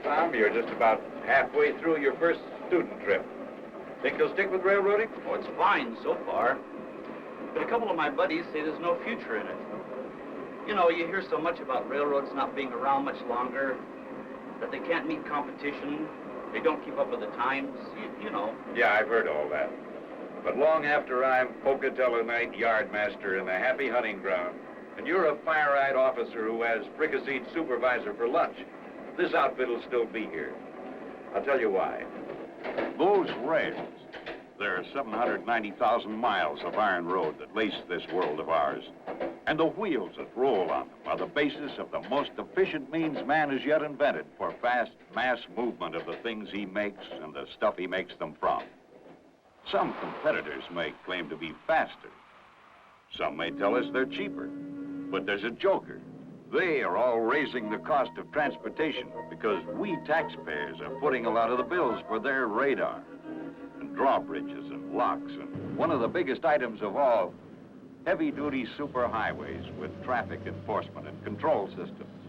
Tom, you're just about halfway through your first student trip. Think you'll stick with railroading? Oh, it's fine so far. But a couple of my buddies say there's no future in it. You know, you hear so much about railroads not being around much longer, that they can't meet competition, they don't keep up with the times, you know. Yeah, I've heard all that. But long after I'm Pocatello Night Yardmaster in the Happy Hunting Ground, and you're a fire-eyed officer who has fricasseed supervisor for lunch, this outfit will still be here. I'll tell you why. Those rails, there are 790,000 miles of iron road that lace this world of ours. And the wheels that roll on them are the basis of the most efficient means man has yet invented for fast mass movement of the things he makes and the stuff he makes them from. Some competitors may claim to be faster. Some may tell us they're cheaper. But there's a joker. They are all raising the cost of transportation because we taxpayers are putting a lot of the bills for their radar and drawbridges and locks and one of the biggest items of all, heavy-duty superhighways with traffic enforcement and control systems.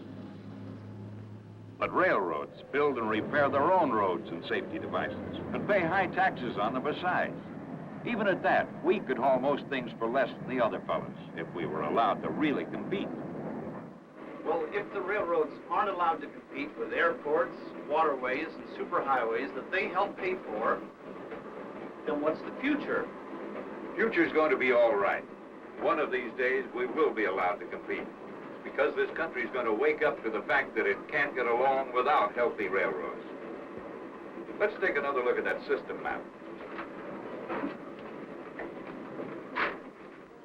But railroads build and repair their own roads and safety devices and pay high taxes on them besides. Even at that, we could haul most things for less than the other fellas if we were allowed to really compete. Well, if the railroads aren't allowed to compete with airports, waterways, and superhighways that they help pay for, then what's the future? The future's going to be all right. One of these days, we will be allowed to compete. It's because this country's going to wake up to the fact that it can't get along without healthy railroads. Let's take another look at that system map.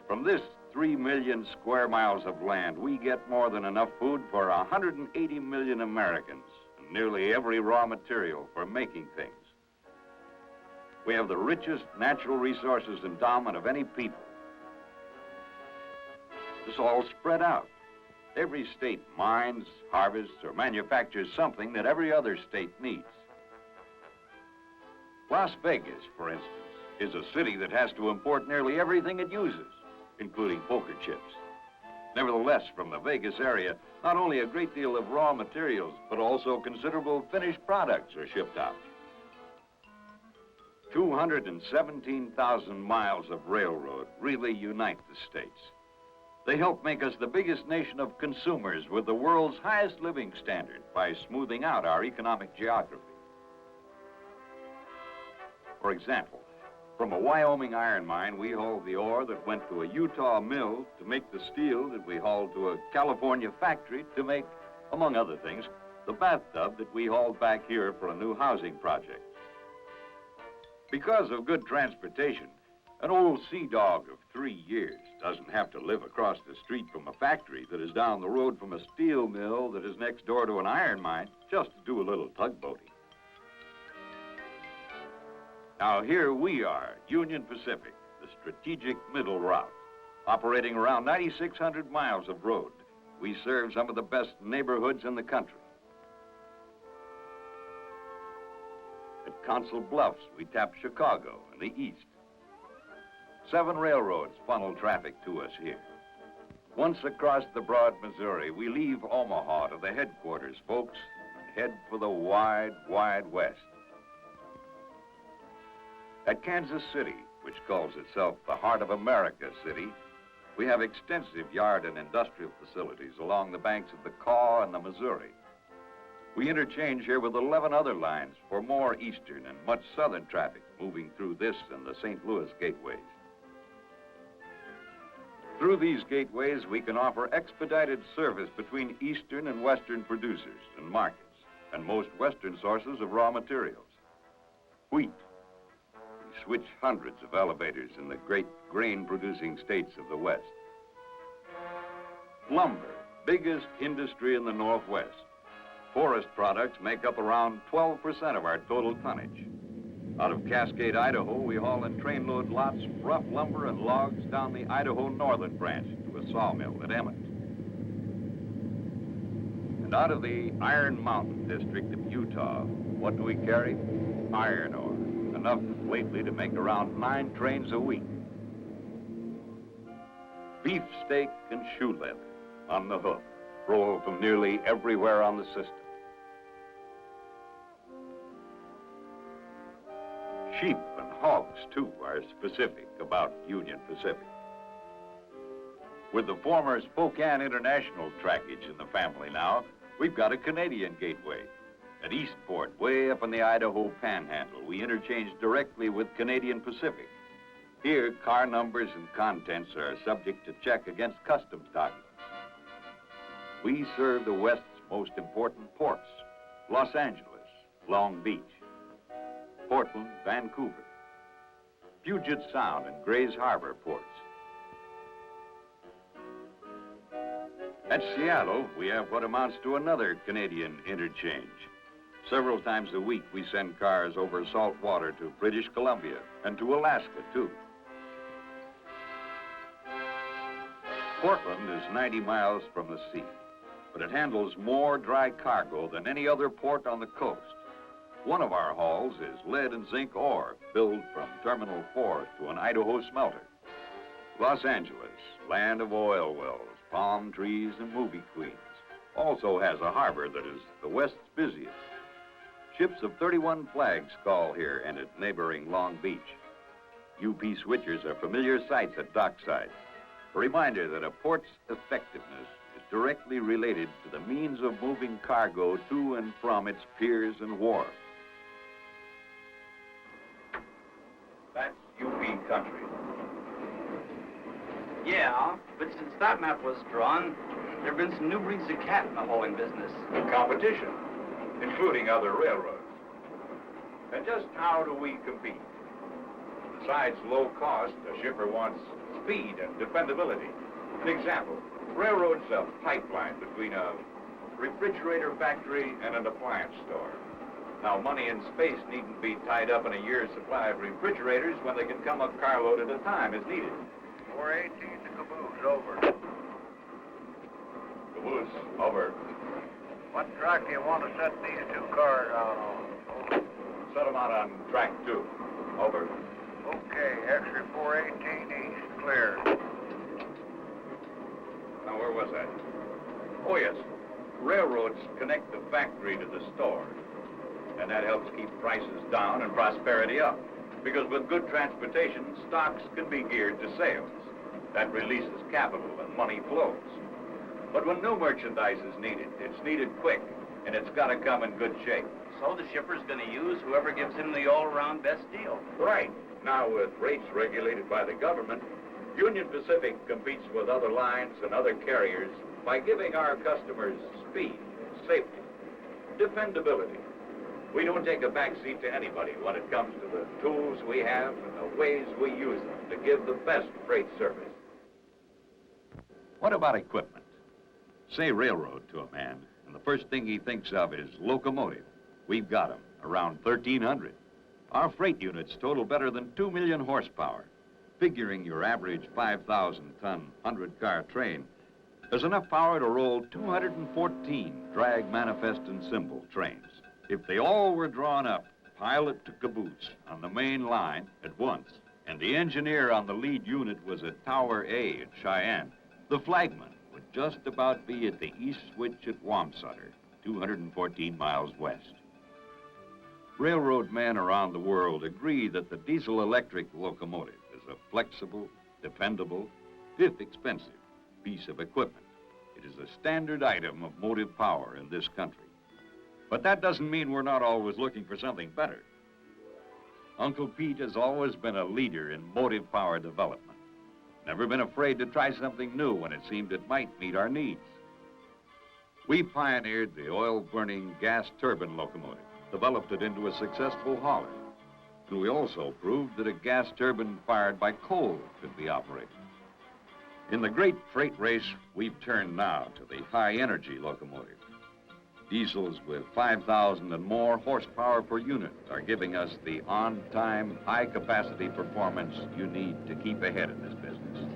From this 3 million square miles of land, we get more than enough food for 180 million Americans and nearly every raw material for making things. We have the richest natural resources endowment of any people. It's all spread out. Every state mines, harvests, or manufactures something that every other state needs. Las Vegas, for instance, is a city that has to import nearly everything it uses, including poker chips. Nevertheless, from the Vegas area, not only a great deal of raw materials, but also considerable finished products are shipped out. 217,000 miles of railroad really unite the states. They help make us the biggest nation of consumers with the world's highest living standard by smoothing out our economic geography. For example, from a Wyoming iron mine, we hauled the ore that went to a Utah mill to make the steel that we hauled to a California factory to make, among other things, the bathtub that we hauled back here for a new housing project. Because of good transportation, an old sea dog of 3 years doesn't have to live across the street from a factory that is down the road from a steel mill that is next door to an iron mine just to do a little tugboating. Now here we are, Union Pacific, the strategic middle route, operating around 9,600 miles of road. We serve some of the best neighborhoods in the country. At Council Bluffs, we tap Chicago in the east. 7 railroads funnel traffic to us here. Once across the broad Missouri, we leave Omaha to the headquarters, folks, and head for the wide, wide west. At Kansas City, which calls itself the Heart of America City, we have extensive yard and industrial facilities along the banks of the Kaw and the Missouri. We interchange here with 11 other lines for more eastern and much southern traffic moving through this and the St. Louis gateways. Through these gateways, we can offer expedited service between eastern and western producers and markets, and most western sources of raw materials. Wheat. We switch hundreds of elevators in the great grain-producing states of the West. Lumber, biggest industry in the Northwest. Forest products make up around 12% of our total tonnage. Out of Cascade, Idaho, we haul in trainload lots rough lumber and logs down the Idaho Northern Branch to a sawmill at Emmett. And out of the Iron Mountain district of Utah, what do we carry? Iron ore, enough lately to make around 9 trains a week. Beef steak and shoe leather on the hook, roll from nearly everywhere on the system. Sheep and hogs, too, are specific about Union Pacific. With the former Spokane International trackage in the family now, we've got a Canadian gateway. At Eastport, way up in the Idaho Panhandle, we interchange directly with Canadian Pacific. Here, car numbers and contents are subject to check against customs documents. We serve the West's most important ports: Los Angeles, Long Beach, Portland, Vancouver, Puget Sound and Grays Harbor ports. At Seattle, we have what amounts to another Canadian interchange. Several times a week, we send cars over salt water to British Columbia and to Alaska, too. Portland is 90 miles from the sea, but it handles more dry cargo than any other port on the coast. One of our hauls is lead and zinc ore, billed from Terminal 4 to an Idaho smelter. Los Angeles, land of oil wells, palm trees, and movie queens, also has a harbor that is the West's busiest. Ships of 31 flags call here and at neighboring Long Beach. UP switchers are familiar sights at dockside. A reminder that a port's effectiveness is directly related to the means of moving cargo to and from its piers and wharves. That's UP country. Yeah, but since that map was drawn, there have been some new breeds of cat in the hauling business. Competition, including other railroads. And just how do we compete? Besides low cost, a shipper wants speed and dependability. An example, railroads a pipeline between a refrigerator factory and an appliance store. Now, money and space needn't be tied up in a year's supply of refrigerators when they can come a carload at a time as needed. 418 to Caboose, over. Caboose, over. What track do you want to set these 2 cars out on? Set them out on track 2. Over. Okay, X-ray 418 east, clear. Now, where was that? Oh, yes. Railroads connect the factory to the store. And that helps keep prices down and prosperity up. Because with good transportation, stocks can be geared to sales. That releases capital and money flows. But when new merchandise is needed, it's needed quick, and it's got to come in good shape. So the shipper's going to use whoever gives him the all-around best deal. Right. Now, with rates regulated by the government, Union Pacific competes with other lines and other carriers by giving our customers speed, safety, dependability. We don't take a backseat to anybody when it comes to the tools we have and the ways we use them to give the best freight service. What about equipment? Say railroad to a man, and the first thing he thinks of is locomotive. We've got them, around 1,300. Our freight units total better than 2 million horsepower. Figuring your average 5,000-ton, 100-car train, there's enough power to roll 214 drag, manifest, and symbol trains. If they all were drawn up, pilot to Caboose on the main line at once, and the engineer on the lead unit was at Tower A at Cheyenne, the flagman would just about be at the east switch at Wamsutter, 214 miles west. Railroad men around the world agree that the diesel-electric locomotive is a flexible, dependable, if expensive, piece of equipment. It is a standard item of motive power in this country. But that doesn't mean we're not always looking for something better. Uncle Pete has always been a leader in motive power development. Never been afraid to try something new when it seemed it might meet our needs. We pioneered the oil-burning gas turbine locomotive, developed it into a successful hauler. And we also proved that a gas turbine fired by coal could be operated. In the great freight race, we've turned now to the high-energy locomotive. Diesels with 5,000 and more horsepower per unit are giving us the on-time, high-capacity performance you need to keep ahead in this business.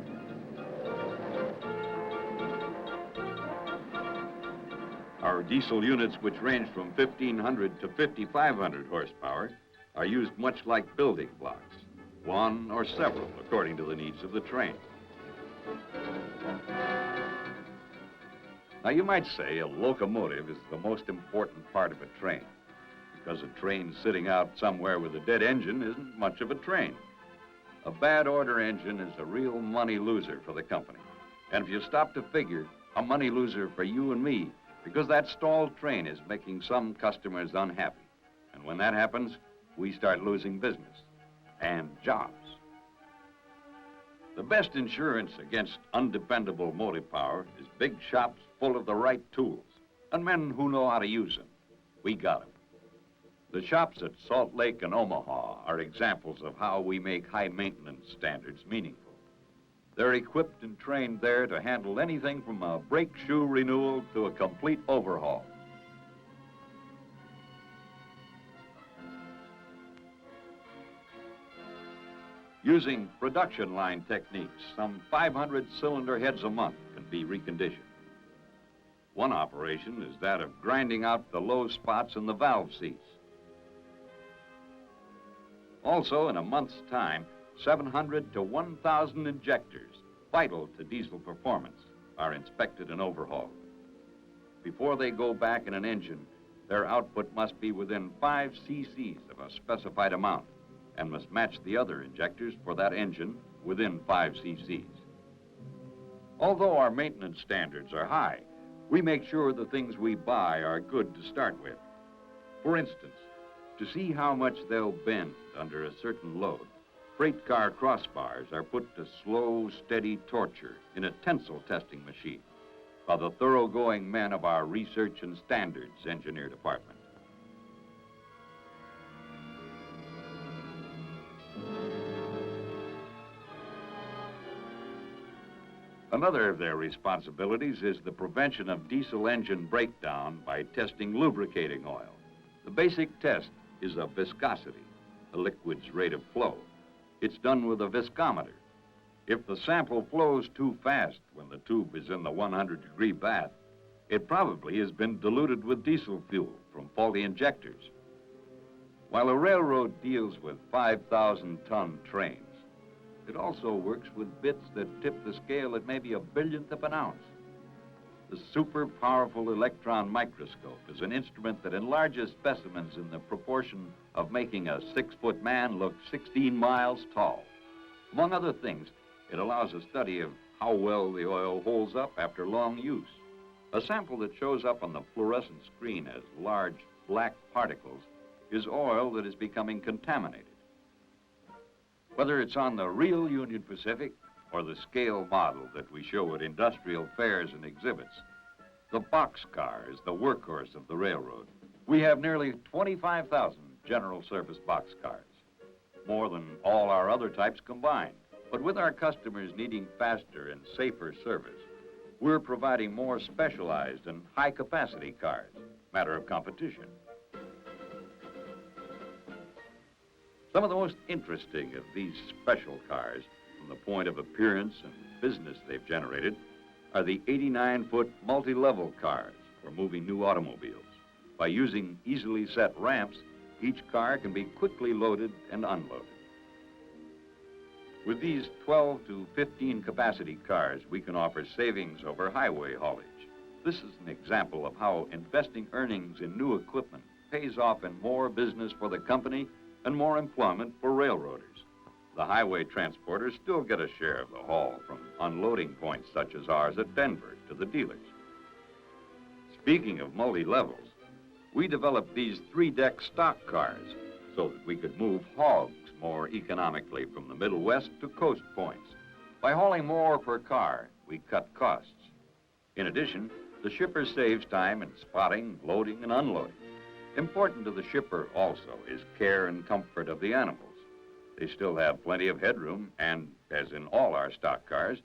Our diesel units, which range from 1,500 to 5,500 horsepower, are used much like building blocks, one or several according to the needs of the train. Now, you might say a locomotive is the most important part of a train, because a train sitting out somewhere with a dead engine isn't much of a train. A bad order engine is a real money loser for the company. And if you stop to figure, a money loser for you and me, because that stalled train is making some customers unhappy. And when that happens, we start losing business and jobs. The best insurance against undependable motive power is big shops full of the right tools and men who know how to use them. We got them. The shops at Salt Lake and Omaha are examples of how we make high maintenance standards meaningful. They're equipped and trained there to handle anything from a brake shoe renewal to a complete overhaul. Using production line techniques, some 500 cylinder heads a month can be reconditioned. One operation is that of grinding out the low spots in the valve seats. Also, in a month's time, 700 to 1,000 injectors, vital to diesel performance, are inspected and overhauled. Before they go back in an engine, their output must be within 5 cc's of a specified amount and must match the other injectors for that engine within 5 cc's. Although our maintenance standards are high, we make sure the things we buy are good to start with. For instance, to see how much they'll bend under a certain load, freight car crossbars are put to slow, steady torture in a tensile testing machine by the thoroughgoing men of our Research and Standards Engineer Department. Another of their responsibilities is the prevention of diesel engine breakdown by testing lubricating oil. The basic test is of viscosity, a liquid's rate of flow. It's done with a viscometer. If the sample flows too fast when the tube is in the 100-degree bath, it probably has been diluted with diesel fuel from faulty injectors. While a railroad deals with 5,000-ton trains, it also works with bits that tip the scale at maybe a billionth of an ounce. The super-powerful Electron Microscope is an instrument that enlarges specimens in the proportion of making a 6-foot man look 16 miles tall. Among other things, it allows a study of how well the oil holds up after long use. A sample that shows up on the fluorescent screen as large black particles is oil that is becoming contaminated. Whether it's on the real Union Pacific or the scale model that we show at industrial fairs and exhibits, the boxcar is the workhorse of the railroad. We have nearly 25,000 general service boxcars, more than all our other types combined. But with our customers needing faster and safer service, we're providing more specialized and high-capacity cars, matter of competition. Some of the most interesting of these special cars, from the point of appearance and business they've generated, are the 89-foot multi-level cars for moving new automobiles. By using easily set ramps, each car can be quickly loaded and unloaded. With these 12 to 15 capacity cars, we can offer savings over highway haulage. This is an example of how investing earnings in new equipment pays off in more business for the company and more employment for railroaders. The highway transporters still get a share of the haul from unloading points such as ours at Denver to the dealers. Speaking of multi-levels, we developed these 3-deck stock cars so that we could move hogs more economically from the Middle West to coast points. By hauling more per car, we cut costs. In addition, the shipper saves time in spotting, loading, and unloading. Important to the shipper also is care and comfort of the animals. They still have plenty of headroom, and as in all our stock cars,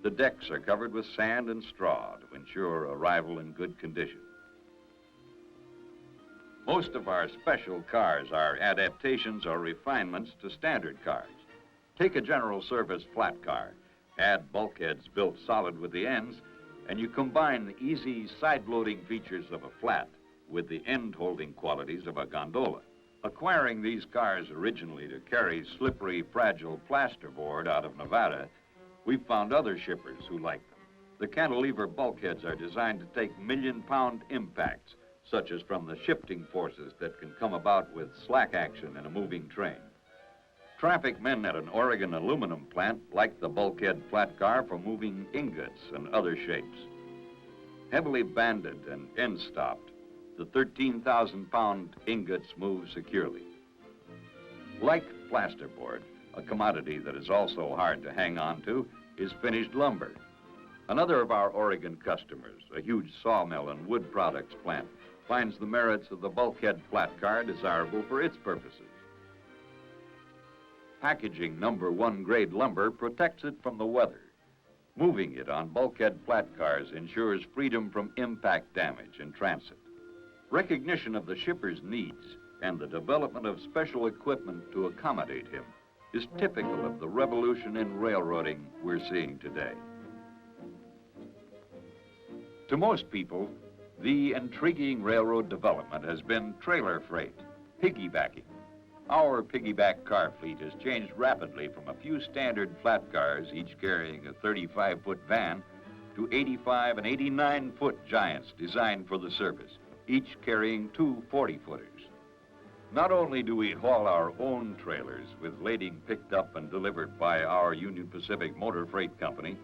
the decks are covered with sand and straw to ensure arrival in good condition. Most of our special cars are adaptations or refinements to standard cars. Take a general service flat car, add bulkheads built solid with the ends, and you combine the easy side-loading features of a flat with the end-holding qualities of a gondola. Acquiring these cars originally to carry slippery, fragile plasterboard out of Nevada, we've found other shippers who like them. The cantilever bulkheads are designed to take million-pound impacts, such as from the shifting forces that can come about with slack action in a moving train. Traffic men at an Oregon aluminum plant like the bulkhead flat car for moving ingots and other shapes. Heavily banded and end-stopped, the 13,000-pound ingots move securely. Like plasterboard, a commodity that is also hard to hang on to, is finished lumber. Another of our Oregon customers, a huge sawmill and wood products plant, finds the merits of the bulkhead flat car desirable for its purposes. Packaging #1 grade lumber protects it from the weather. Moving it on bulkhead flat cars ensures freedom from impact damage in transit. Recognition of the shipper's needs and the development of special equipment to accommodate him is typical of the revolution in railroading we're seeing today. To most people, the intriguing railroad development has been trailer freight, piggybacking. Our piggyback car fleet has changed rapidly from a few standard flat cars, each carrying a 35-foot van, to 85 and 89-foot giants designed for the service, each carrying 2 40-footers. Not only do we haul our own trailers with lading picked up and delivered by our Union Pacific Motor Freight Company,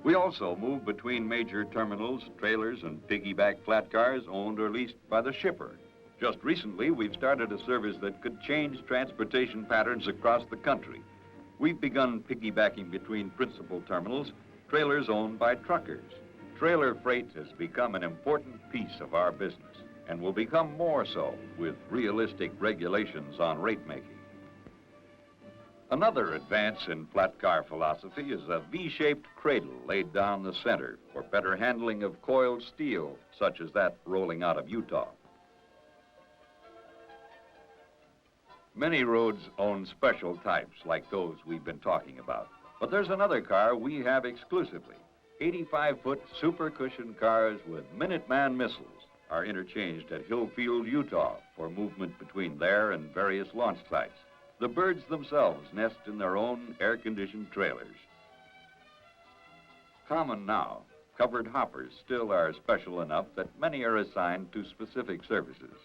we also move between major terminals, trailers, and piggyback flat cars owned or leased by the shipper. Just recently, we've started a service that could change transportation patterns across the country. We've begun piggybacking between principal terminals, trailers owned by truckers. Trailer freight has become an important piece of our business and will become more so with realistic regulations on rate making. Another advance in flat car philosophy is a V-shaped cradle laid down the center for better handling of coiled steel, such as that rolling out of Utah. Many roads own special types like those we've been talking about, but there's another car we have exclusively. 85-foot super cushion cars with Minuteman missiles are interchanged at Hillfield, Utah for movement between there and various launch sites. The birds themselves nest in their own air-conditioned trailers. Common now, covered hoppers still are special enough that many are assigned to specific services.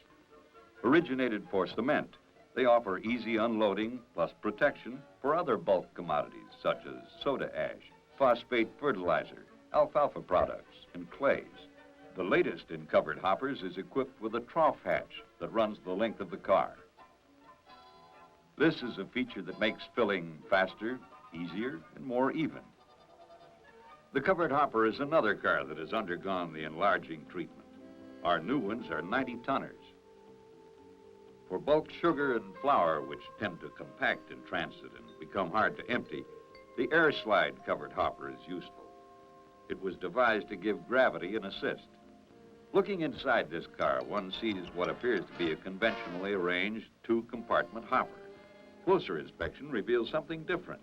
Originated for cement, they offer easy unloading plus protection for other bulk commodities such as soda ash, phosphate fertilizer, alfalfa products, and clays. The latest in covered hoppers is equipped with a trough hatch that runs the length of the car. This is a feature that makes filling faster, easier, and more even. The covered hopper is another car that has undergone the enlarging treatment. Our new ones are 90-tonners. For bulk sugar and flour, which tend to compact in transit and become hard to empty, the air slide covered hopper is useful. It was devised to give gravity an assist. Looking inside this car, one sees what appears to be a conventionally arranged 2-compartment hopper. Closer inspection reveals something different.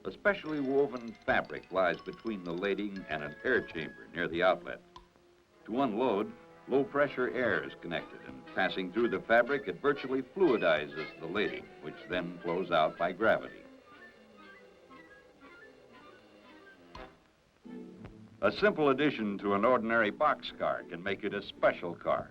A specially woven fabric lies between the lading and an air chamber near the outlet. To unload, low-pressure air is connected, and passing through the fabric, it virtually fluidizes the lading, which then flows out by gravity. A simple addition to an ordinary boxcar can make it a special car.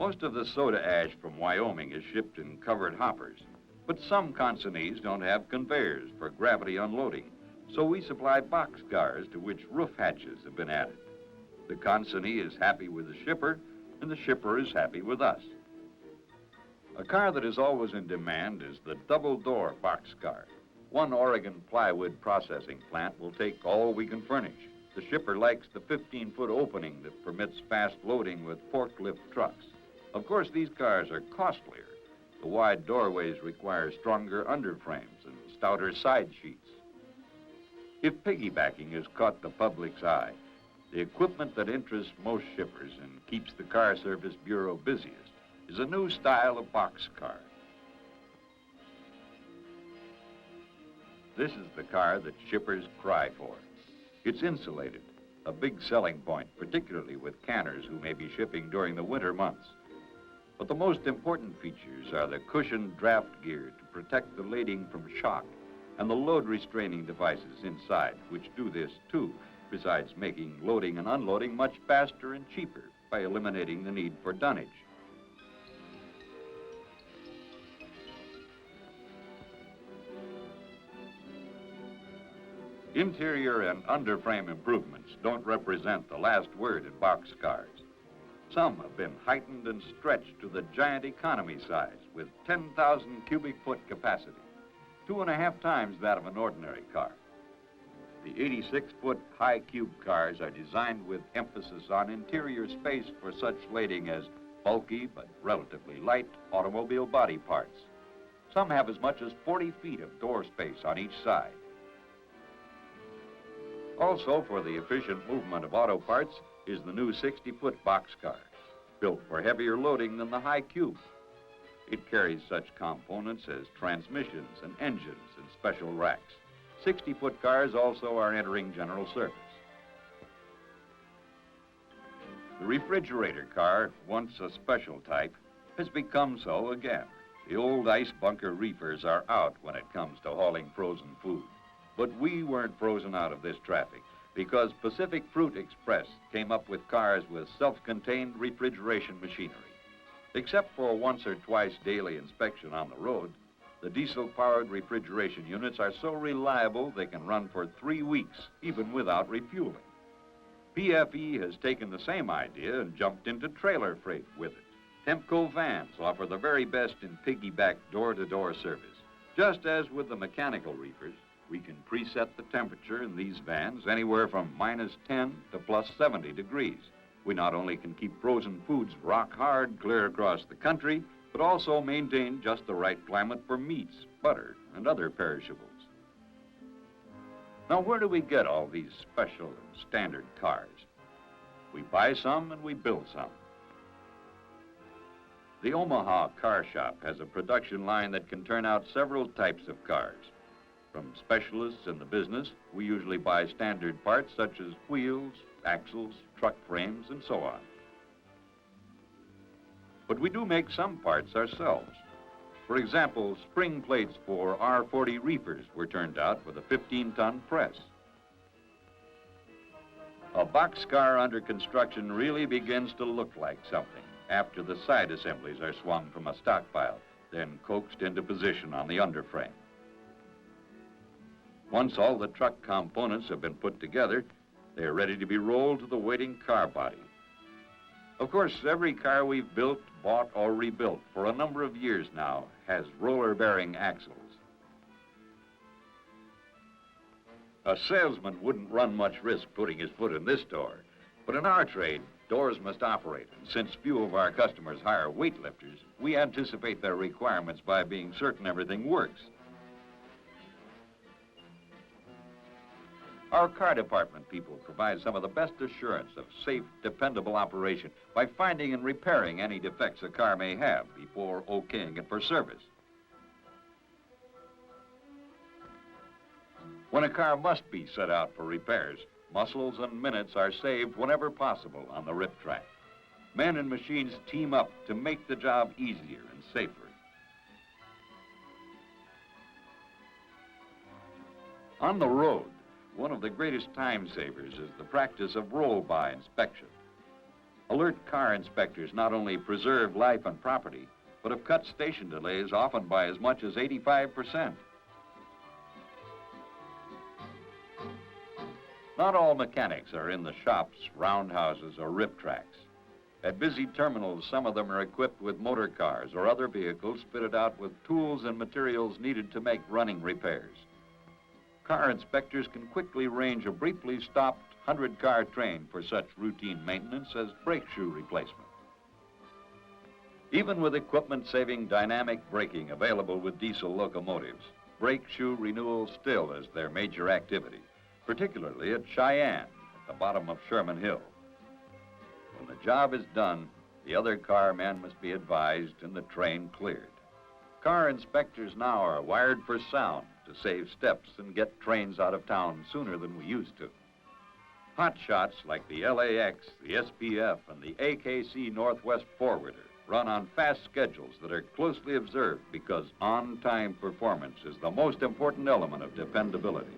Most of the soda ash from Wyoming is shipped in covered hoppers, but some consignees don't have conveyors for gravity unloading, so we supply boxcars to which roof hatches have been added. The consignee is happy with the shipper, and the shipper is happy with us. A car that is always in demand is the double-door boxcar. One Oregon plywood processing plant will take all we can furnish. The shipper likes the 15-foot opening that permits fast loading with forklift trucks. Of course, these cars are costlier. The wide doorways require stronger underframes and stouter side sheets. If piggybacking has caught the public's eye, the equipment that interests most shippers and keeps the Car Service Bureau busiest is a new style of boxcar. This is the car that shippers cry for. It's insulated, a big selling point, particularly with canners who may be shipping during the winter months. But the most important features are the cushioned draft gear to protect the lading from shock and the load restraining devices inside, which do this too, besides making loading and unloading much faster and cheaper by eliminating the need for dunnage. Interior and underframe improvements don't represent the last word in boxcars. Some have been heightened and stretched to the giant economy size with 10,000 cubic foot capacity, 2.5 times that of an ordinary car. The 86-foot high cube cars are designed with emphasis on interior space for such lading as bulky but relatively light automobile body parts. Some have as much as 40 feet of door space on each side. Also, for the efficient movement of auto parts is the new 60-foot boxcar, built for heavier loading than the high cube. It carries such components as transmissions and engines and special racks. 60-foot cars also are entering general service. The refrigerator car, once a special type, has become so again. The old ice bunker reefers are out when it comes to hauling frozen food. But we weren't frozen out of this traffic because Pacific Fruit Express came up with cars with self-contained refrigeration machinery. Except for once or twice daily inspection on the road, the diesel-powered refrigeration units are so reliable they can run for 3 weeks, even without refueling. PFE has taken the same idea and jumped into trailer freight with it. Temco vans offer the very best in piggyback door-to-door service. Just as with the mechanical reefers, we can preset the temperature in these vans anywhere from -10 to +70 degrees. We not only can keep frozen foods rock hard clear across the country, but also maintain just the right climate for meats, butter, and other perishables. Now, where do we get all these special and standard cars? We buy some and we build some. The Omaha Car Shop has a production line that can turn out several types of cars. From specialists in the business, we usually buy standard parts such as wheels, axles, truck frames, and so on. But we do make some parts ourselves. For example, spring plates for R40 reefers were turned out with a 15-ton press. A boxcar under construction really begins to look like something after the side assemblies are swung from a stockpile, then coaxed into position on the underframe. Once all the truck components have been put together, they are ready to be rolled to the waiting car body. Of course, every car we've built, bought, or rebuilt for a number of years now has roller-bearing axles. A salesman wouldn't run much risk putting his foot in this door, but in our trade, doors must operate, and since few of our customers hire weightlifters, we anticipate their requirements by being certain everything works. Our car department people provide some of the best assurance of safe, dependable operation by finding and repairing any defects a car may have before okaying it for service. When a car must be set out for repairs, muscles and minutes are saved whenever possible on the rip track. Men and machines team up to make the job easier and safer. On the road, one of the greatest time savers is the practice of roll-by inspection. Alert car inspectors not only preserve life and property, but have cut station delays often by as much as 85%. Not all mechanics are in the shops, roundhouses, or rip tracks. At busy terminals, some of them are equipped with motor cars or other vehicles fitted out with tools and materials needed to make running repairs. Car inspectors can quickly range a briefly stopped 100-car train for such routine maintenance as brake shoe replacement. Even with equipment-saving dynamic braking available with diesel locomotives, brake shoe renewal still is their major activity, particularly at Cheyenne, at the bottom of Sherman Hill. When the job is done, the other car men must be advised and the train cleared. Car inspectors now are wired for sound to save steps and get trains out of town sooner than we used to. Hot shots like the LAX, the SPF, and the AKC Northwest Forwarder run on fast schedules that are closely observed because on-time performance is the most important element of dependability.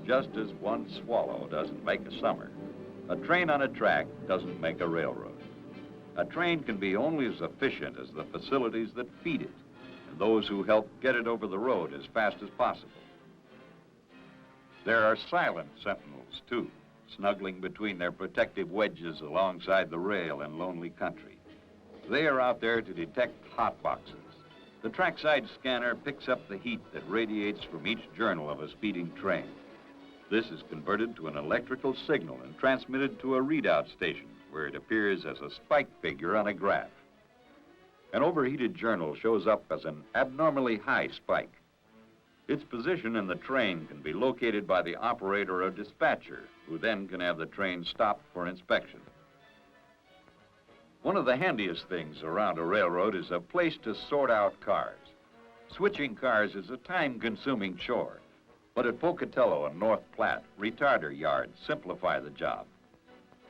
Just as one swallow doesn't make a summer, a train on a track doesn't make a railroad. A train can be only as efficient as the facilities that feed it and those who help get it over the road as fast as possible. There are silent sentinels, too, snuggling between their protective wedges alongside the rail in lonely country. They are out there to detect hot boxes. The trackside scanner picks up the heat that radiates from each journal of a speeding train. This is converted to an electrical signal and transmitted to a readout station where it appears as a spike figure on a graph. An overheated journal shows up as an abnormally high spike. Its position in the train can be located by the operator or dispatcher, who then can have the train stopped for inspection. One of the handiest things around a railroad is a place to sort out cars. Switching cars is a time-consuming chore, but at Pocatello and North Platte, retarder yards simplify the job.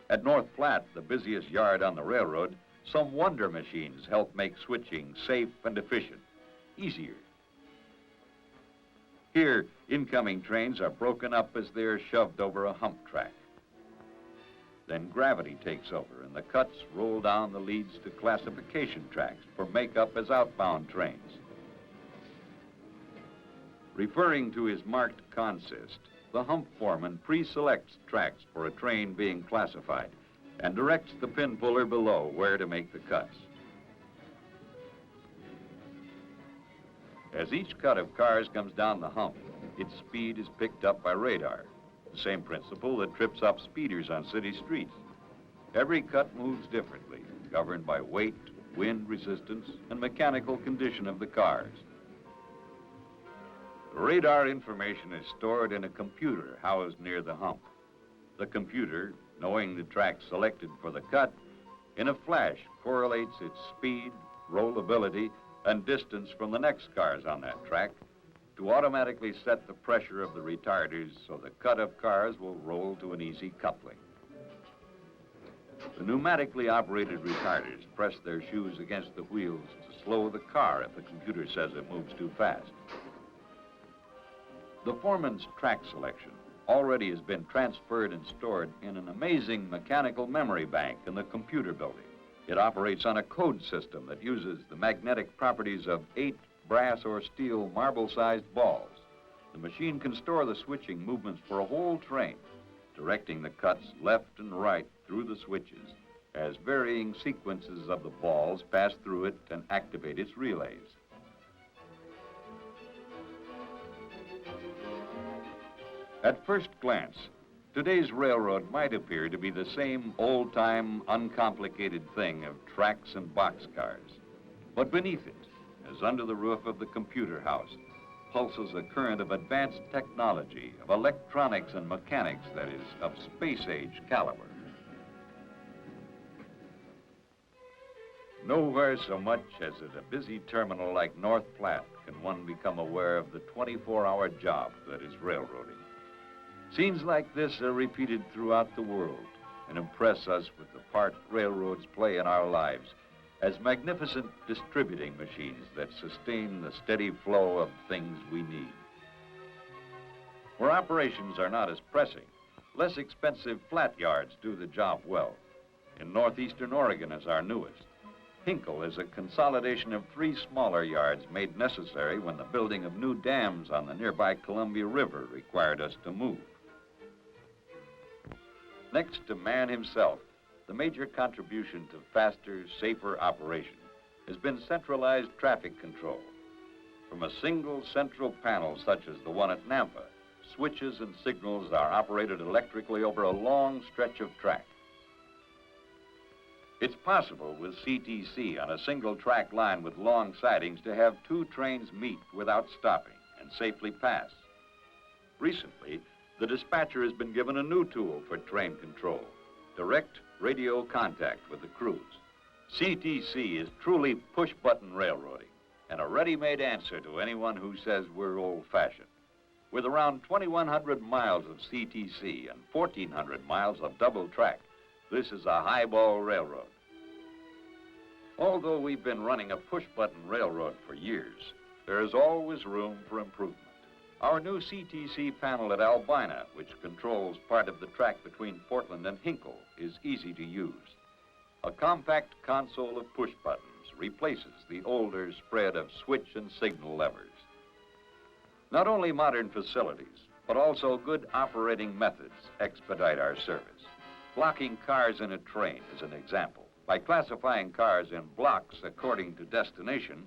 At North Platte, the busiest yard on the railroad, some wonder machines help make switching safe and efficient, easier. Here, incoming trains are broken up as they are shoved over a hump track. Then gravity takes over and the cuts roll down the leads to classification tracks for makeup as outbound trains. Referring to his marked consist, the hump foreman pre-selects tracks for a train being classified and directs the pin puller below where to make the cuts. As each cut of cars comes down the hump, its speed is picked up by radar, the same principle that trips up speeders on city streets. Every cut moves differently, governed by weight, wind resistance, and mechanical condition of the cars. The radar information is stored in a computer housed near the hump. The computer, knowing the track selected for the cut, in a flash correlates its speed, rollability, and distance from the next cars on that track to automatically set the pressure of the retarders so the cut of cars will roll to an easy coupling. The pneumatically operated retarders press their shoes against the wheels to slow the car if the computer says it moves too fast. The foreman's track selection already has been transferred and stored in an amazing mechanical memory bank in the computer building. It operates on a code system that uses the magnetic properties of 8 brass or steel marble-sized balls. The machine can store the switching movements for a whole train, directing the cuts left and right through the switches as varying sequences of the balls pass through it and activate its relays. At first glance, today's railroad might appear to be the same old-time, uncomplicated thing of tracks and boxcars. But beneath it, as under the roof of the computer house, pulses a current of advanced technology, of electronics and mechanics that is of space-age caliber. Nowhere so much as at a busy terminal like North Platte can one become aware of the 24-hour job that is railroading. Scenes like this are repeated throughout the world and impress us with the part railroads play in our lives as magnificent distributing machines that sustain the steady flow of things we need. Where operations are not as pressing, less expensive flat yards do the job well, in northeastern Oregon is our newest. Hinkle is a consolidation of 3 smaller yards made necessary when the building of new dams on the nearby Columbia River required us to move. Next to man himself, the major contribution to faster, safer operation has been centralized traffic control. From a single central panel such as the one at Nampa, switches and signals are operated electrically over a long stretch of track. It's possible with CTC on a single track line with long sidings to have 2 trains meet without stopping and safely pass. Recently, the dispatcher has been given a new tool for train control, direct radio contact with the crews. CTC is truly push-button railroading and a ready-made answer to anyone who says we're old-fashioned. With around 2,100 miles of CTC and 1,400 miles of double track, this is a highball railroad. Although we've been running a push-button railroad for years, there is always room for improvement. Our new CTC panel at Albina, which controls part of the track between Portland and Hinkle, is easy to use. A compact console of push buttons replaces the older spread of switch and signal levers. Not only modern facilities, but also good operating methods expedite our service. Blocking cars in a train is an example. By classifying cars in blocks according to destination,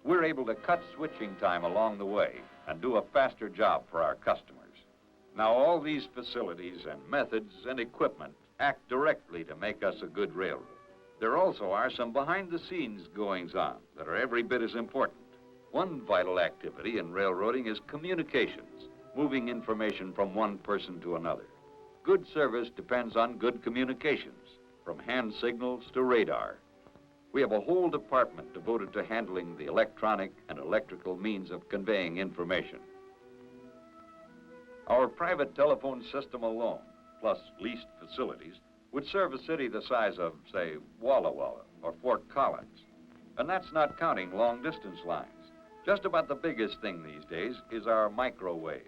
we're able to cut switching time along the way and do a faster job for our customers. Now, all these facilities and methods and equipment act directly to make us a good railroad. There also are some behind-the-scenes goings-on that are every bit as important. One vital activity in railroading is communications, moving information from one person to another. Good service depends on good communications, from hand signals to radar. We have a whole department devoted to handling the electronic and electrical means of conveying information. Our private telephone system alone, plus leased facilities, would serve a city the size of, say, Walla Walla or Fort Collins. And that's not counting long-distance lines. Just about the biggest thing these days is our microwave.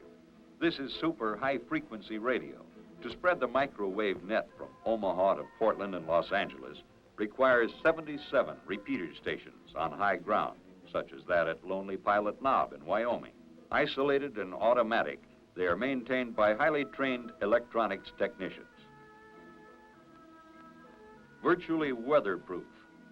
This is super high-frequency radio. To spread the microwave net from Omaha to Portland and Los Angeles requires 77 repeater stations on high ground, such as that at Lonely Pilot Knob in Wyoming. Isolated and automatic, they are maintained by highly trained electronics technicians. Virtually weatherproof,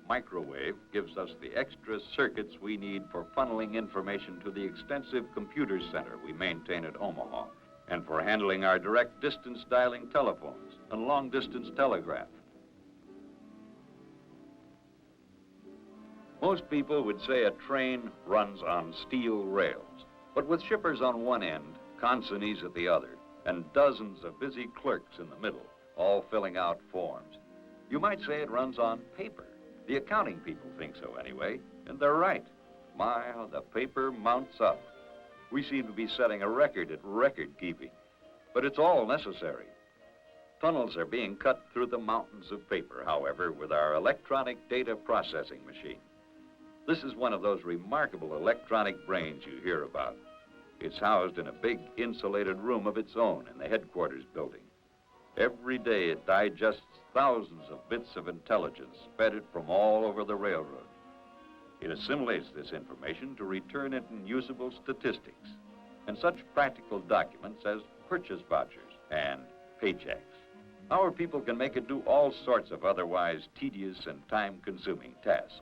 microwave gives us the extra circuits we need for funneling information to the extensive computer center we maintain at Omaha, and for handling our direct distance dialing telephones and long distance telegraph. Most people would say a train runs on steel rails, but with shippers on one end, consignees at the other, and dozens of busy clerks in the middle, all filling out forms, you might say it runs on paper. The accounting people think so anyway, and they're right. My, how the paper mounts up. We seem to be setting a record at record keeping, but it's all necessary. Tunnels are being cut through the mountains of paper, however, with our electronic data processing machine. This is one of those remarkable electronic brains you hear about. It's housed in a big insulated room of its own in the headquarters building. Every day it digests thousands of bits of intelligence fed it from all over the railroad. It assimilates this information to return it in usable statistics and such practical documents as purchase vouchers and paychecks. Our people can make it do all sorts of otherwise tedious and time-consuming tasks.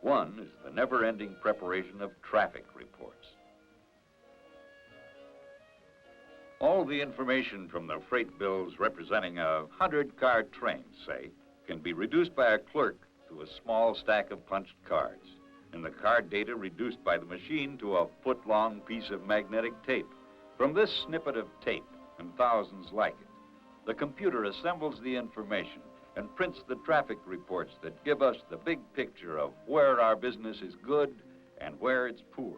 One is the never-ending preparation of traffic reports. All the information from the freight bills representing a 100-car train, say, can be reduced by a clerk to a small stack of punched cards, and the card data reduced by the machine to a foot-long piece of magnetic tape. From this snippet of tape, and thousands like it, the computer assembles the information and prints the traffic reports that give us the big picture of where our business is good and where it's poor.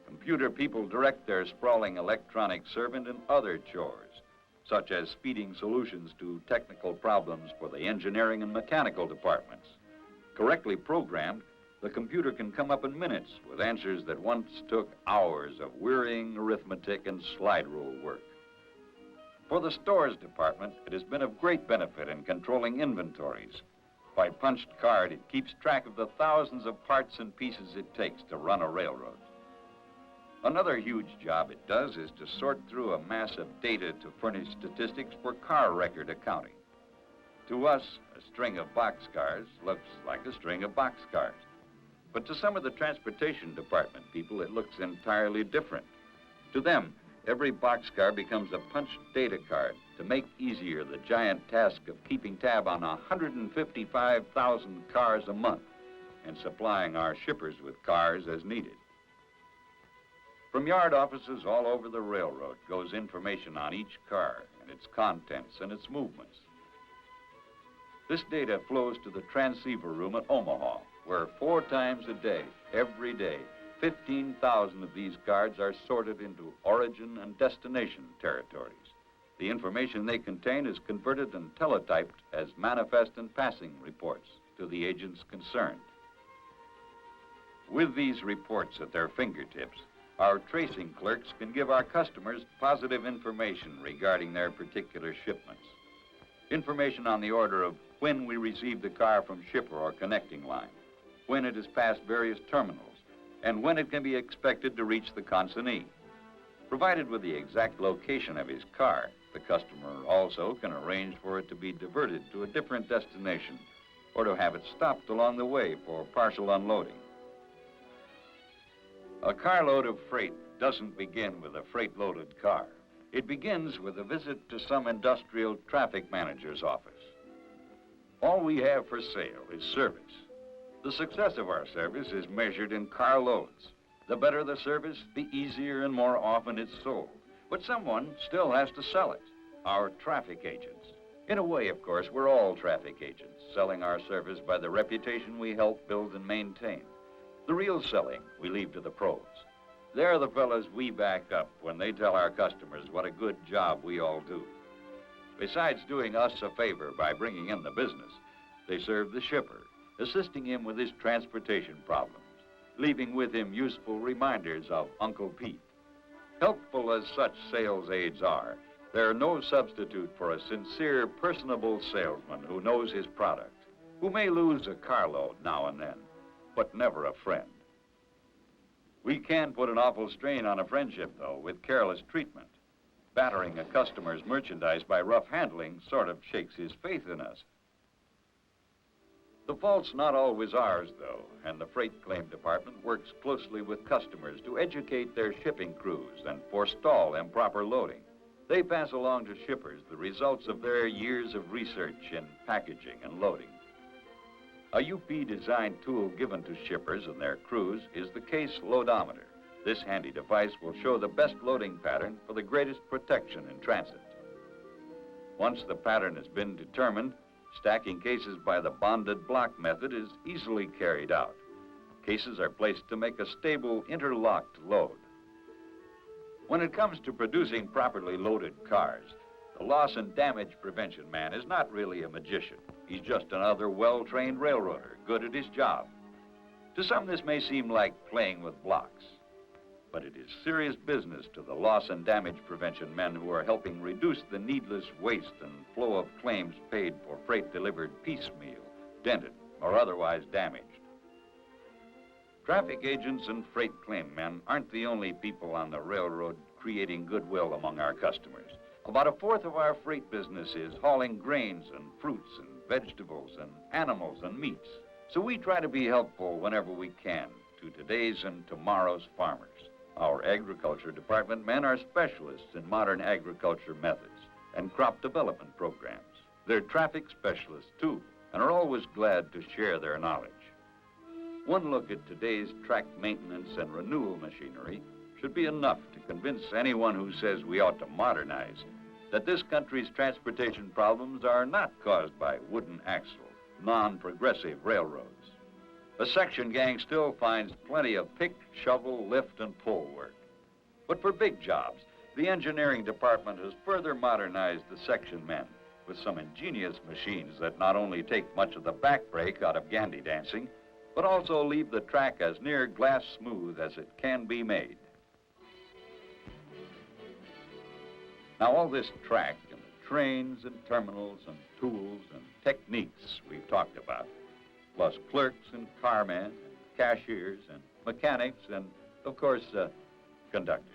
Computer people direct their sprawling electronic servant in other chores, such as speeding solutions to technical problems for the engineering and mechanical departments. Correctly programmed, the computer can come up in minutes with answers that once took hours of wearying arithmetic and slide rule work. For the stores department, it has been of great benefit in controlling inventories. By punched card, it keeps track of the thousands of parts and pieces it takes to run a railroad. Another huge job it does is to sort through a mass of data to furnish statistics for car record accounting. To us, a string of boxcars looks like a string of boxcars. But to some of the transportation department people, it looks entirely different. To them, every boxcar becomes a punched data card to make easier the giant task of keeping tab on 155,000 cars a month and supplying our shippers with cars as needed. From yard offices all over the railroad goes information on each car and its contents and its movements. This data flows to the transceiver room at Omaha, where 4 times a day, every day, 15,000 of these cards are sorted into origin and destination territories. The information they contain is converted and teletyped as manifest and passing reports to the agents concerned. With these reports at their fingertips, our tracing clerks can give our customers positive information regarding their particular shipments. Information on the order of when we receive the car from shipper or connecting line, when it has passed various terminals, and when it can be expected to reach the consignee. Provided with the exact location of his car, the customer also can arrange for it to be diverted to a different destination or to have it stopped along the way for partial unloading. A carload of freight doesn't begin with a freight-loaded car. It begins with a visit to some industrial traffic manager's office. All we have for sale is service. The success of our service is measured in car loads. The better the service, the easier and more often it's sold. But someone still has to sell it, our traffic agents. In a way, of course, we're all traffic agents, selling our service by the reputation we help build and maintain. The real selling we leave to the pros. They're the fellas we back up when they tell our customers what a good job we all do. Besides doing us a favor by bringing in the business, they serve the shipper, assisting him with his transportation problems, leaving with him useful reminders of Uncle Pete. Helpful as such sales aides are, they're no substitute for a sincere, personable salesman who knows his product, who may lose a carload now and then, but never a friend. We can put an awful strain on a friendship, though, with careless treatment. Battering a customer's merchandise by rough handling sort of shakes his faith in us. The fault's not always ours, though, and the freight claim department works closely with customers to educate their shipping crews and forestall improper loading. They pass along to shippers the results of their years of research in packaging and loading. A UP-designed tool given to shippers and their crews is the Caseload Ometer. This handy device will show the best loading pattern for the greatest protection in transit. Once the pattern has been determined, stacking cases by the bonded block method is easily carried out. Cases are placed to make a stable, interlocked load. When it comes to producing properly loaded cars, the loss and damage prevention man is not really a magician. He's just another well-trained railroader, good at his job. To some, this may seem like playing with blocks, but it is serious business to the loss and damage prevention men who are helping reduce the needless waste and flow of claims paid for freight delivered piecemeal, dented, or otherwise damaged. Traffic agents and freight claim men aren't the only people on the railroad creating goodwill among our customers. About 1/4 of our freight business is hauling grains and fruits and vegetables and animals and meats. So we try to be helpful whenever we can to today's and tomorrow's farmers. Our agriculture department men are specialists in modern agriculture methods and crop development programs. They're traffic specialists, too, and are always glad to share their knowledge. One look at today's track maintenance and renewal machinery should be enough to convince anyone who says we ought to modernize that this country's transportation problems are not caused by wooden axle, non-progressive railroads. The section gang still finds plenty of pick, shovel, lift, and pull work. But for big jobs, the engineering department has further modernized the section men with some ingenious machines that not only take much of the back brake out of gandy dancing, but also leave the track as near glass smooth as it can be made. Now, all this track and the trains and terminals and tools and techniques we've talked about, plus clerks and carmen and cashiers and mechanics and, of course, conductors,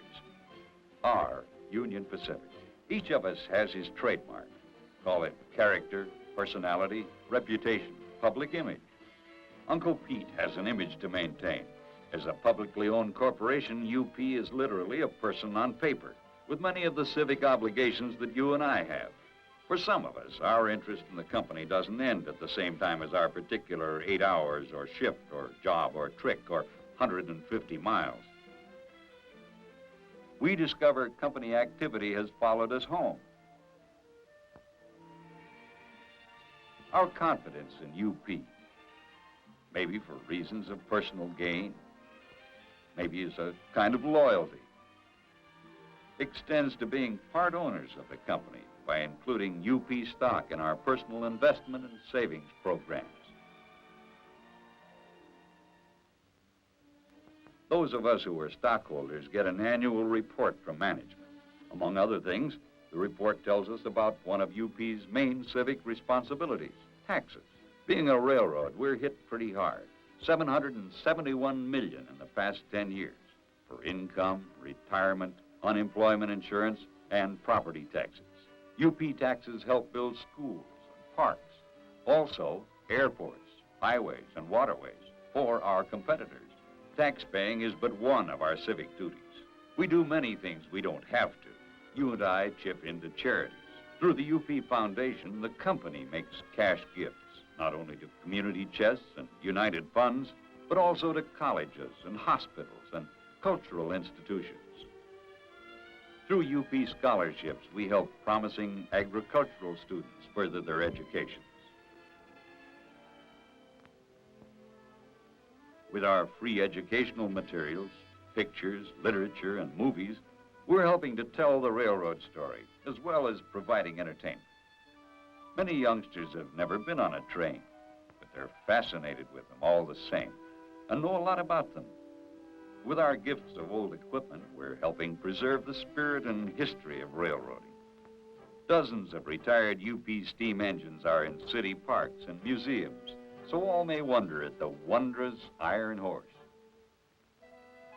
are Union Pacific. Each of us has his trademark. Call it character, personality, reputation, public image. Uncle Pete has an image to maintain. As a publicly owned corporation, UP is literally a person on paper, with many of the civic obligations that you and I have. For some of us, our interest in the company doesn't end at the same time as our particular 8 hours or shift or job or trick or 150 miles. We discover company activity has followed us home. Our confidence in UP, maybe for reasons of personal gain, maybe as a kind of loyalty, extends to being part owners of the company by including UP stock in our personal investment and savings programs. Those of us who are stockholders get an annual report from management. Among other things, the report tells us about one of UP's main civic responsibilities, taxes. Being a railroad, we're hit pretty hard. $771 million in the past 10 years for income, retirement, unemployment insurance, and property taxes. UP taxes help build schools and parks, also airports, highways, and waterways for our competitors. Tax-paying is but one of our civic duties. We do many things we don't have to. You and I chip into charities. Through the UP Foundation, the company makes cash gifts, not only to community chests and United Funds, but also to colleges and hospitals and cultural institutions. Through UP scholarships, we help promising agricultural students further their educations. With our free educational materials, pictures, literature, and movies, we're helping to tell the railroad story, as well as providing entertainment. Many youngsters have never been on a train, but they're fascinated with them all the same, and know a lot about them. With our gifts of old equipment, we're helping preserve the spirit and history of railroading. Dozens of retired UP steam engines are in city parks and museums, so all may wonder at the wondrous iron horse.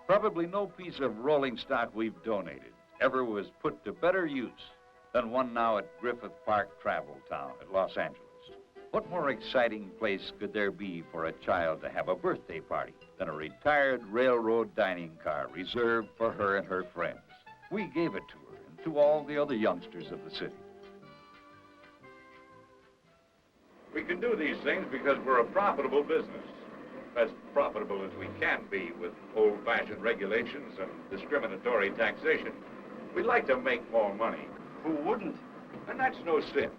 Probably no piece of rolling stock we've donated ever was put to better use than one now at Griffith Park Travel Town at Los Angeles. What more exciting place could there be for a child to have a birthday party than a retired railroad dining car reserved for her and her friends? We gave it to her and to all the other youngsters of the city. We can do these things because we're a profitable business. As profitable as we can be with old-fashioned regulations and discriminatory taxation. We'd like to make more money. Who wouldn't? And that's no sin.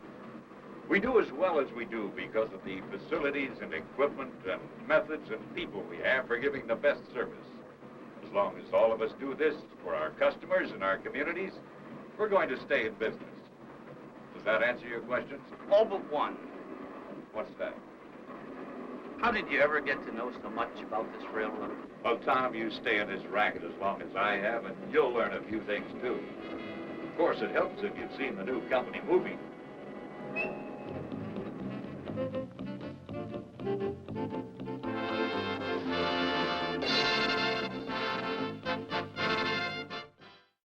We do as well as we do because of the facilities and equipment and methods and people we have for giving the best service. As long as all of us do this for our customers and our communities, we're going to stay in business. Does that answer your questions? All but one. What's that? How did you ever get to know so much about this railroad? Well, Tom, you stay in this racket as long as I have, and you'll learn a few things, too. Of course, it helps if you've seen the new company movie.